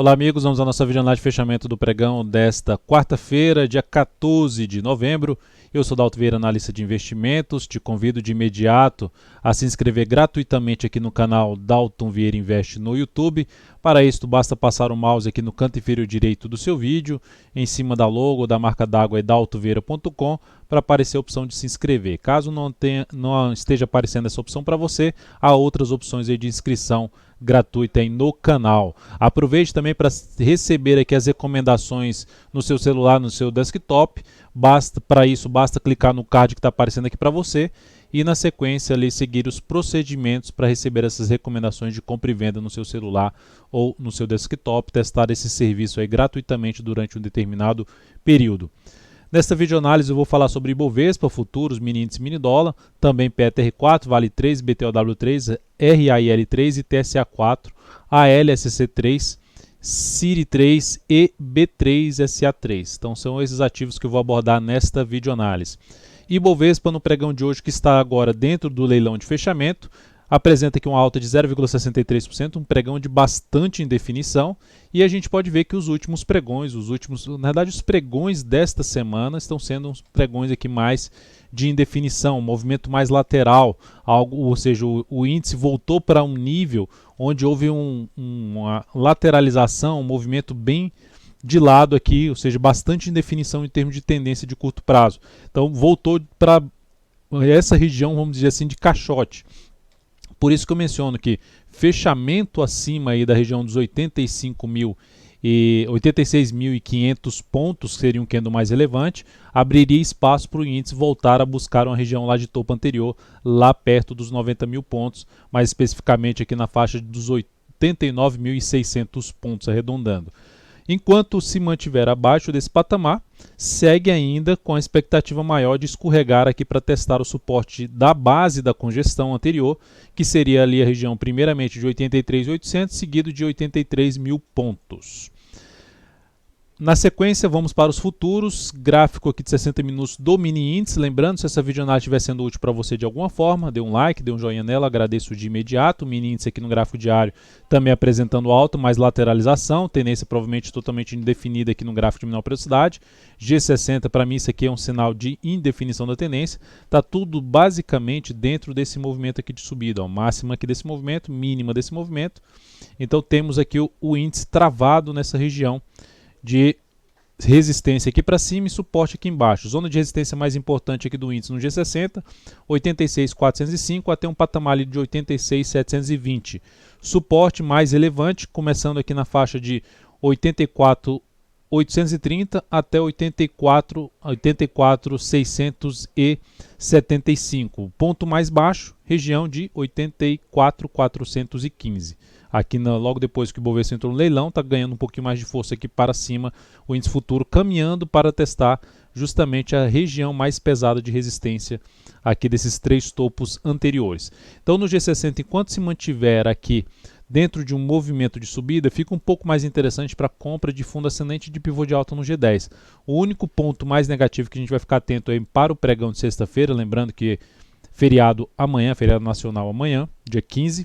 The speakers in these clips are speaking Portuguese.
Olá amigos, vamos à nossa videoanálise de fechamento do pregão desta quarta-feira, dia 14 de novembro. Eu sou Dalton Vieira, analista de investimentos. Te convido de imediato a se inscrever gratuitamente aqui no canal Dalton Vieira Investe no YouTube. Para isso, basta passar o mouse aqui no canto inferior direito do seu vídeo, em cima da logo da marca d'água é daltonvieira.com, para aparecer a opção de se inscrever. Caso não esteja aparecendo essa opção para você, há outras opções aí de inscrição gratuita aí no canal. Aproveite também para receber aqui as recomendações no seu celular, no seu desktop. Para isso, basta clicar no card que está aparecendo aqui para você e na sequência ali seguir os procedimentos para receber essas recomendações de compra e venda no seu celular ou no seu desktop, testar esse serviço aí gratuitamente durante um determinado período. Nesta videoanálise eu vou falar sobre Ibovespa, futuros, mini índice, mini dólar, também PTR4, Vale 3, BTOW3, RAIL3 e TSA4, ALSC3, CIRI3 e B3SA3. Então são esses ativos que eu vou abordar nesta videoanálise. Ibovespa no pregão de hoje, que está agora dentro do leilão de fechamento, apresenta aqui uma alta de 0,63%, um pregão de bastante indefinição, e a gente pode ver que os últimos pregões, na verdade os pregões desta semana estão sendo uns pregões aqui mais de indefinição, um movimento mais lateral, ou seja, o índice voltou para um nível onde houve uma lateralização, um movimento bem de lado aqui, ou seja, bastante indefinição em termos de tendência de curto prazo. Então voltou para essa região, vamos dizer assim, de caixote. Por isso que eu menciono que fechamento acima aí da região dos 86.500 pontos, que seria um candle mais relevante, abriria espaço para o índice voltar a buscar uma região lá de topo anterior, lá perto dos 90 mil pontos, mais especificamente aqui na faixa dos 89.600 pontos, arredondando. Enquanto se mantiver abaixo desse patamar, segue ainda com a expectativa maior de escorregar aqui para testar o suporte da base da congestão anterior, que seria ali a região primeiramente de 83.800, seguido de 83 mil pontos. Na sequência, vamos para os futuros, gráfico aqui de 60 minutos do mini índice. Lembrando, se essa videoanálise estiver sendo útil para você de alguma forma, dê um like, dê um joinha nela, agradeço de imediato. O mini índice aqui no gráfico diário também apresentando alta, mais lateralização, tendência provavelmente totalmente indefinida aqui no gráfico de menor periodicidade. G60, para mim, isso aqui é um sinal de indefinição da tendência. Está tudo basicamente dentro desse movimento aqui de subida, ó, máxima aqui desse movimento, mínima desse movimento. Então temos aqui o índice travado nessa região de resistência aqui para cima e suporte aqui embaixo. Zona de resistência mais importante aqui do índice no G60, 86.405 até um patamar ali de 86.720. Suporte mais relevante, começando aqui na faixa de 84.830 até 84.675. Ponto mais baixo, região de 84.415. Aqui logo depois que o Ibovespa entrou no leilão, está ganhando um pouquinho mais de força aqui para cima, o índice futuro caminhando para testar justamente a região mais pesada de resistência aqui desses três topos anteriores. Então no G60, enquanto se mantiver aqui dentro de um movimento de subida, fica um pouco mais interessante para compra de fundo ascendente de pivô de alta no G10. O único ponto mais negativo que a gente vai ficar atento aí para o pregão de sexta-feira, lembrando que feriado amanhã, feriado nacional amanhã, dia 15,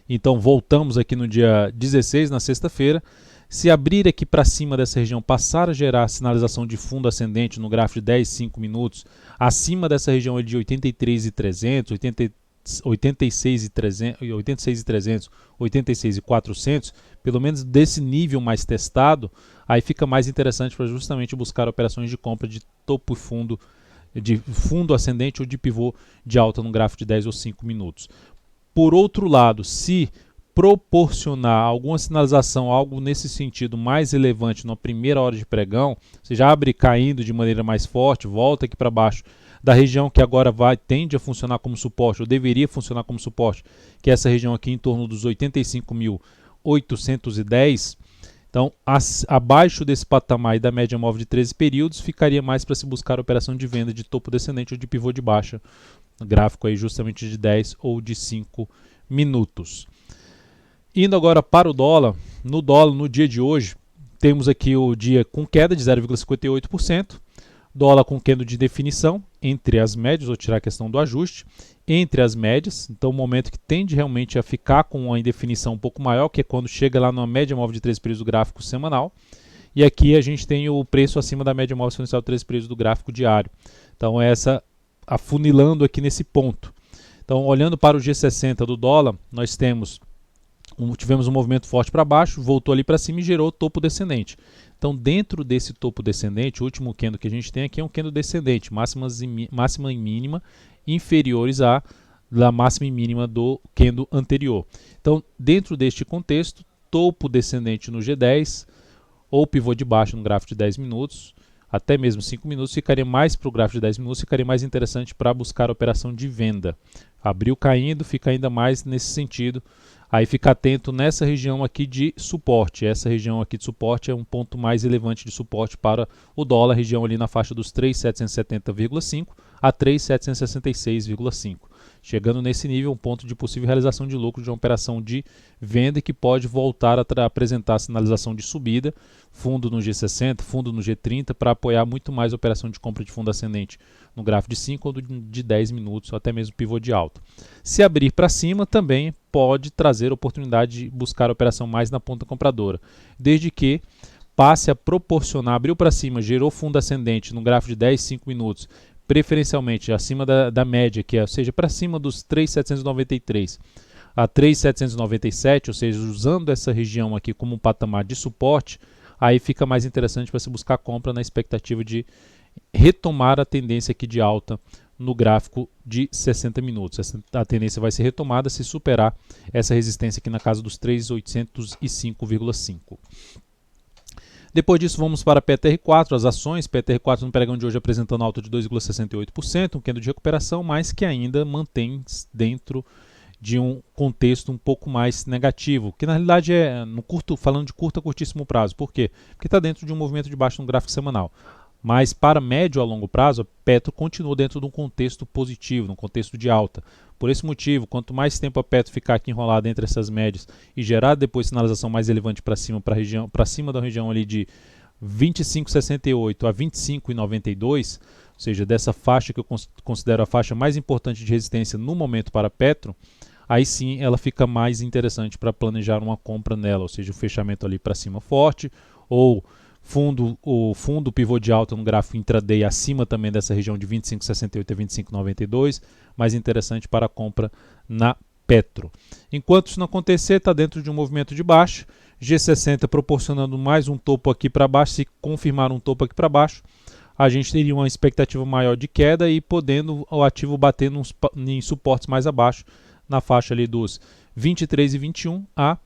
então voltamos aqui no dia 16, na sexta-feira. Se abrir aqui para cima dessa região, passar a gerar sinalização de fundo ascendente no gráfico de 10, 5 minutos, acima dessa região de 83.300, 86.300, 86.400, pelo menos desse nível mais testado, aí fica mais interessante para justamente buscar operações de compra de topo e fundo, de fundo ascendente ou de pivô de alta no gráfico de 10 ou 5 minutos. Por outro lado, se proporcionar alguma sinalização, algo nesse sentido mais relevante na primeira hora de pregão, você já abre caindo de maneira mais forte, volta aqui para baixo da região que agora tende a funcionar como suporte, ou deveria funcionar como suporte, que é essa região aqui em torno dos 85.810, então abaixo desse patamar e da média móvel de 13 períodos, ficaria mais para se buscar operação de venda de topo descendente ou de pivô de baixa, gráfico aí justamente de 10 ou de 5 minutos. Indo agora para o dólar, no dia de hoje, temos aqui o dia com queda de 0,58%, Dólar com candle de definição entre as médias, vou tirar a questão do ajuste, entre as médias, então o momento que tende realmente a ficar com uma indefinição um pouco maior, que é quando chega lá numa média móvel de 13 períodos do gráfico semanal, e aqui a gente tem o preço acima da média móvel exponencial de 13 períodos do gráfico diário. Então essa afunilando aqui nesse ponto. Então olhando para o G60 do dólar, nós tivemos um movimento forte para baixo, voltou ali para cima e gerou topo descendente. Então, dentro desse topo descendente, o último candle que a gente tem aqui é um candle descendente, máxima e mínima inferiores à máxima e mínima do candle anterior. Então, dentro deste contexto, topo descendente no G10 ou pivô de baixo no gráfico de 10 minutos, até mesmo 5 minutos, ficaria mais para o gráfico de 10 minutos, ficaria mais interessante para buscar a operação de venda. Abriu caindo, fica ainda mais nesse sentido. Aí fica atento nessa região aqui de suporte. Essa região aqui de suporte é um ponto mais relevante de suporte para o dólar, região ali na faixa dos 3.770,5 a 3.766,5. Chegando nesse nível, um ponto de possível realização de lucro de uma operação de venda que pode voltar a apresentar sinalização de subida, fundo no G60, fundo no G30, para apoiar muito mais a operação de compra de fundo ascendente no gráfico de 5 ou de 10 minutos, ou até mesmo pivô de alta. Se abrir para cima, também pode trazer oportunidade de buscar a operação mais na ponta compradora, desde que passe a proporcionar, abriu para cima, gerou fundo ascendente no gráfico de 10, 5 minutos, preferencialmente acima da média, que é, ou seja, para cima dos 3.793 a 3.797, ou seja, usando essa região aqui como um patamar de suporte, aí fica mais interessante para se buscar compra na expectativa de retomar a tendência aqui de alta no gráfico de 60 minutos. A tendência vai ser retomada se superar essa resistência aqui na casa dos 3.805,5. Depois disso, vamos para a PTR4, as ações. PTR4 no pregão de hoje apresentando alta de 2,68%, um candle de recuperação, mas que ainda mantém dentro de um contexto um pouco mais negativo, que na realidade é, falando de curtíssimo prazo. Por quê? Porque está dentro de um movimento de baixo no gráfico semanal. Mas para médio a longo prazo, a Petro continua dentro de um contexto positivo, num contexto de alta. Por esse motivo, quanto mais tempo a Petro ficar aqui enrolada entre essas médias e gerar depois sinalização mais relevante para cima, para cima da região ali de 25,68 a 25,92, ou seja, dessa faixa que eu considero a faixa mais importante de resistência no momento para a Petro, aí sim ela fica mais interessante para planejar uma compra nela, ou seja, o fechamento ali para cima forte, ou o fundo pivô de alta no gráfico intraday acima também dessa região de 25,68 a 25,92, mais interessante para a compra na Petro. Enquanto isso não acontecer, está dentro de um movimento de baixa, G60 proporcionando mais um topo aqui para baixo. Se confirmar um topo aqui para baixo, a gente teria uma expectativa maior de queda e podendo o ativo bater em suportes mais abaixo, na faixa ali dos 23,21 a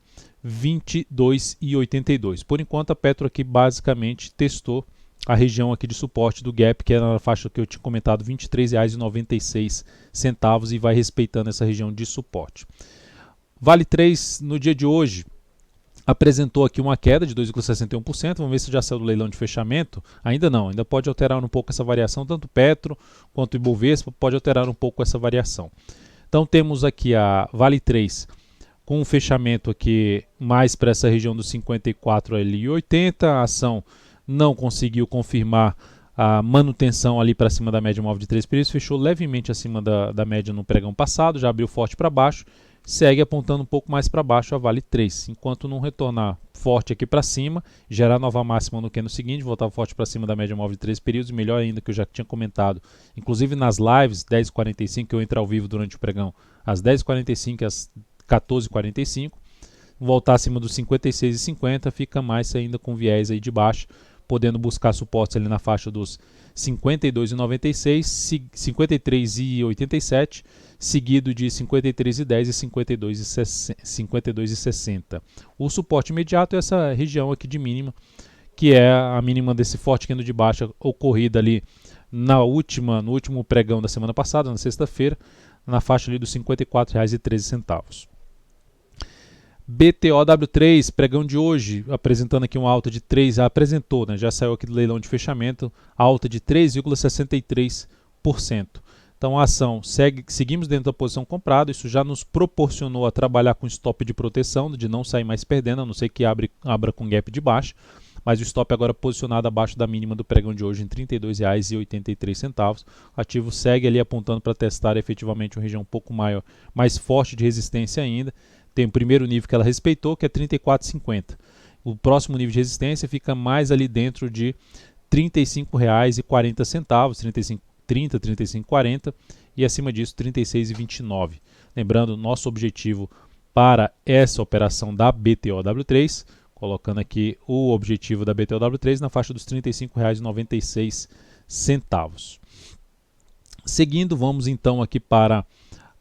22,82. Por enquanto a Petro aqui basicamente testou a região aqui de suporte do gap, que era na faixa que eu tinha comentado, R$ 23,96, e vai respeitando essa região de suporte. Vale 3 no dia de hoje apresentou aqui uma queda de 2,61%, vamos ver se já saiu do leilão de fechamento. Ainda não, ainda pode alterar um pouco essa variação, tanto Petro quanto Ibovespa pode alterar um pouco essa variação. Então temos aqui a Vale 3 com um fechamento aqui mais para essa região dos 54,80, a ação não conseguiu confirmar a manutenção ali para cima da média móvel de 3 períodos, fechou levemente acima da média no pregão passado, já abriu forte para baixo, segue apontando um pouco mais para baixo a Vale 3, enquanto não retornar forte aqui para cima, gerar nova máxima no candle seguinte, voltar forte para cima da média móvel de 3 períodos, melhor ainda que eu já tinha comentado, inclusive nas lives 10h45, que eu entro ao vivo durante o pregão, às 10h45 às 14h45, voltar acima dos 56,50, fica mais ainda com viés aí de baixo, podendo buscar suportes ali na faixa dos 52,96, 53,87, seguido de 53,10 e 52,60. O suporte imediato é essa região aqui de mínima, que é a mínima desse forte candle de baixa ocorrida ali no último pregão da semana passada, na sexta-feira, na faixa ali dos R$ 54,13. BTOW3, pregão de hoje, apresentando aqui uma alta de 3, apresentou, né, já saiu aqui do leilão de fechamento, alta de 3,63%. Então a ação seguimos dentro da posição comprada, isso já nos proporcionou a trabalhar com stop de proteção, de não sair mais perdendo, a não ser que abra com gap de baixa, mas o stop agora posicionado abaixo da mínima do pregão de hoje em R$ 32,83. O ativo segue ali apontando para testar efetivamente uma região um pouco maior, mais forte de resistência ainda. Tem o primeiro nível que ela respeitou, que é R$ 34,50. O próximo nível de resistência fica mais ali dentro de R$ 35,40, 35,30, 35,40 e acima disso R$ 36,29. Lembrando, nosso objetivo para essa operação da BTOW3, colocando aqui o objetivo da BTOW3 na faixa dos R$ 35,96. Seguindo, vamos então aqui para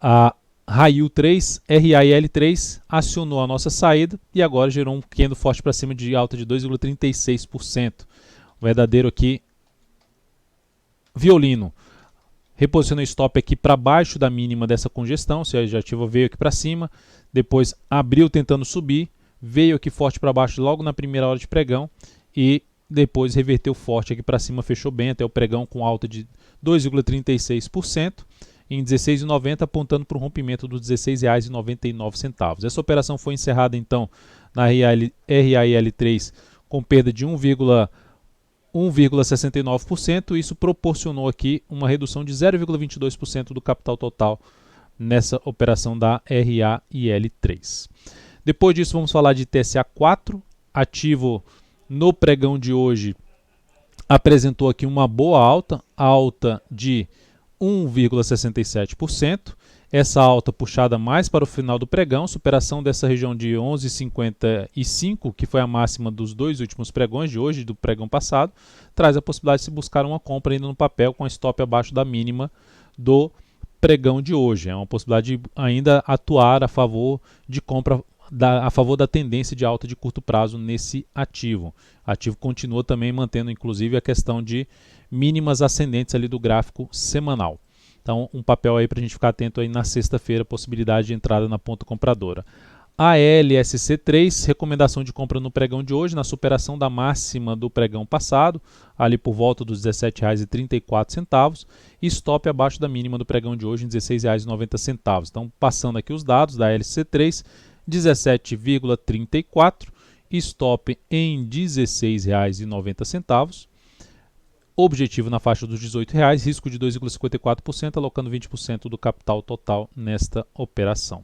a RAIL 3, RAIL3 acionou a nossa saída e agora gerou um candle forte para cima de alta de 2,36%. O verdadeiro aqui violino. Reposicionou o stop aqui para baixo da mínima dessa congestão, ou seja, o ativo veio aqui para cima, depois abriu tentando subir, veio aqui forte para baixo logo na primeira hora de pregão e depois reverteu forte aqui para cima, fechou bem até o pregão com alta de 2,36%. Em 16,90, apontando para o rompimento dos R$ 16,99. Essa operação foi encerrada então na RAIL3 com perda de 1,69%. Isso proporcionou aqui uma redução de 0,22% do capital total nessa operação da RAIL3. Depois disso, vamos falar de TSA4, ativo no pregão de hoje apresentou aqui uma boa alta de 1,67%. Essa alta puxada mais para o final do pregão, superação dessa região de 11,55, que foi a máxima dos dois últimos pregões de hoje, do pregão passado, traz a possibilidade de se buscar uma compra ainda no papel com a stop abaixo da mínima do pregão de hoje. É uma possibilidade de ainda atuar a favor de compra, a favor da tendência de alta de curto prazo nesse ativo. O ativo continua também mantendo inclusive a questão de mínimas ascendentes ali do gráfico semanal. Então, um papel aí para a gente ficar atento aí na sexta-feira, possibilidade de entrada na ponta compradora. A LSC3, recomendação de compra no pregão de hoje, na superação da máxima do pregão passado, ali por volta dos R$ 17,34, e stop abaixo da mínima do pregão de hoje em R$ 16,90. Então, passando aqui os dados da LSC3, 17,34, stop em R$ 16,90. Objetivo na faixa dos R$ 18,00, risco de 2,54%, alocando 20% do capital total nesta operação.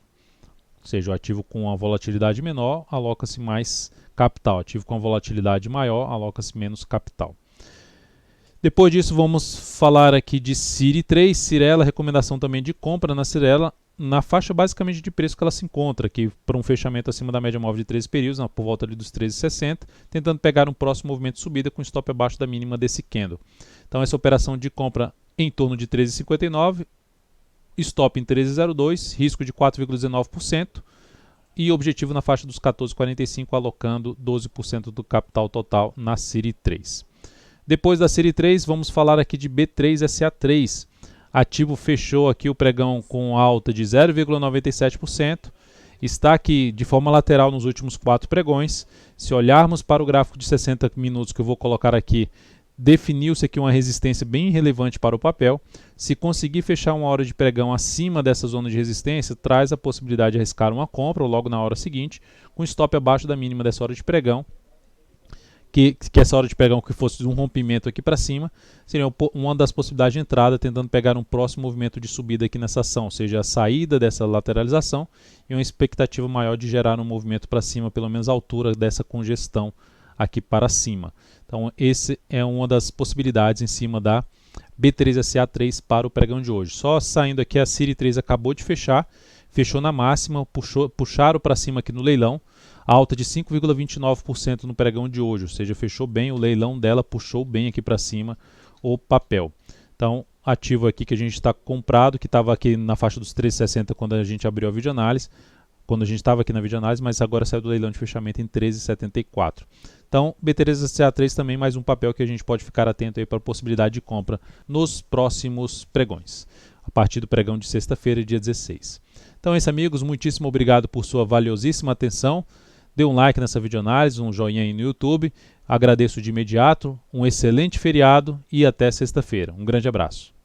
Ou seja, o ativo com a volatilidade menor, aloca-se mais capital. Ativo com a volatilidade maior, aloca-se menos capital. Depois disso, vamos falar aqui de CIRI3, Cirela, recomendação também de compra na Cirela, na faixa basicamente de preço que ela se encontra, aqui para um fechamento acima da média móvel de 13 períodos, por volta ali dos 13,60, tentando pegar um próximo movimento de subida com stop abaixo da mínima desse candle. Então essa operação de compra em torno de 13,59, stop em 13,02, risco de 4,19% e objetivo na faixa dos 14,45, alocando 12% do capital total na CIRI3. Depois da CIRI3, vamos falar aqui de B3SA3. Ativo fechou aqui o pregão com alta de 0,97%, está aqui de forma lateral nos últimos 4 pregões. Se olharmos para o gráfico de 60 minutos que eu vou colocar aqui, definiu-se aqui uma resistência bem relevante para o papel. Se conseguir fechar uma hora de pregão acima dessa zona de resistência, traz a possibilidade de arriscar uma compra ou logo na hora seguinte, com stop abaixo da mínima dessa hora de pregão. Que essa hora de pregão que fosse um rompimento aqui para cima, seria uma das possibilidades de entrada, tentando pegar um próximo movimento de subida aqui nessa ação, ou seja, a saída dessa lateralização e uma expectativa maior de gerar um movimento para cima, pelo menos a altura dessa congestão aqui para cima. Então, essa é uma das possibilidades em cima da B3SA3 para o pregão de hoje. Só saindo aqui, a CIRI3 acabou de fechar, fechou na máxima, puxaram para cima aqui no leilão, alta de 5,29% no pregão de hoje, ou seja, fechou bem, o leilão dela puxou bem aqui para cima o papel. Então, ativo aqui que a gente está comprado, que estava aqui na faixa dos 13,60 quando a gente abriu a videoanálise, quando a gente estava aqui na videoanálise, mas agora saiu do leilão de fechamento em 13,74. Então, B3SA3 também mais um papel que a gente pode ficar atento aí para a possibilidade de compra nos próximos pregões, a partir do pregão de sexta-feira, dia 16. Então é isso, amigos, muitíssimo obrigado por sua valiosíssima atenção. Dê um like nessa videoanálise, um joinha aí no YouTube. Agradeço de imediato, um excelente feriado e até sexta-feira. Um grande abraço.